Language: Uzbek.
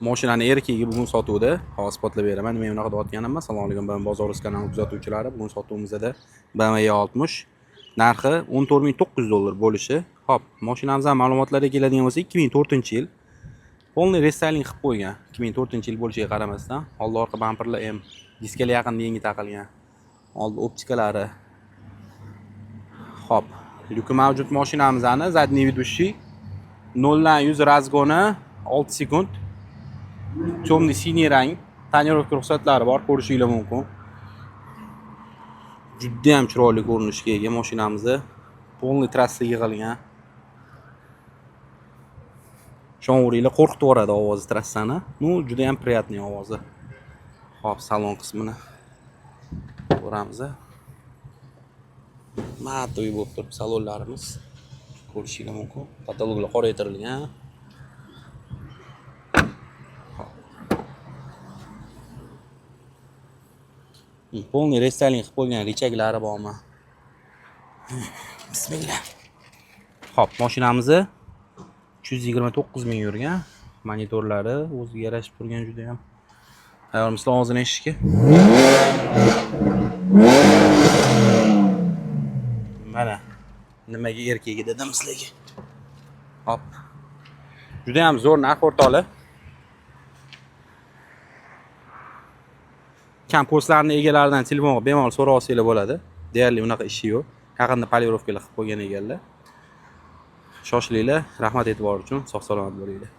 Mashinani erkagi bugun sotuvda. Hozir isbotlab beraman. Nima unaqa deyotganimman. Assalomu alaykum, ben Bozor kanali kuzatuvchilari. Bugun sotuvimizda BMW 60. Narxi 14.900 dollar bo'lishi. Hop, mashinamizning ma'lumotlariga keladigan bo'lsak, 2004-yil. Polni restyling qilib qo'ygan. 2004-yil bo'lishiga qaramasdan, old orqa bamperlar ham diskaga yaqin yangi taqilgan. Old optikalari. Hop, lyuki mavjud mashinamizning задний ведущий 0 dan 100 razgoni 6 sekund. Темный siniy rang, tonirovka ruxsatlari bor, ko'rishingiz mumkin. Juda ham chiroyli ko'rinishga ega mashinamizni. Polni trassaga yig'ilgan. Shonguringlar qo'rqitib yuboradi ovozi trassani. Ну, juda ham приятный ovozi. Hop, salon qismini ko'ramiz. Mato'y bo'lib turibdi salonlarimiz. Ko'rishingiz mumkin. Kataloglar qoraytirilgan. Polni restyling qilib qo'ygan richaklari bormi? Bismillah. Hop, mashinamizni 329 ming yurgan. Monitorlari o'ziga yarashib turgan juda ham. Tayyormisizlar ovozini eshitishga? Mana nimaga erkagi dedim sizlarga. Hop. Juda ham zo'r narx o'rtoqli. Kam postlarning egalaridan telefonga bemalol so'rab olsanglar bo'ladi. Deyarli unaqa ishi yo'q. Yaqinda polirovkalar qilib qo'ygan ekanlar. Shoshilinglar. Rahmat e'tibor uchun. Sog' salomat bo'linglar.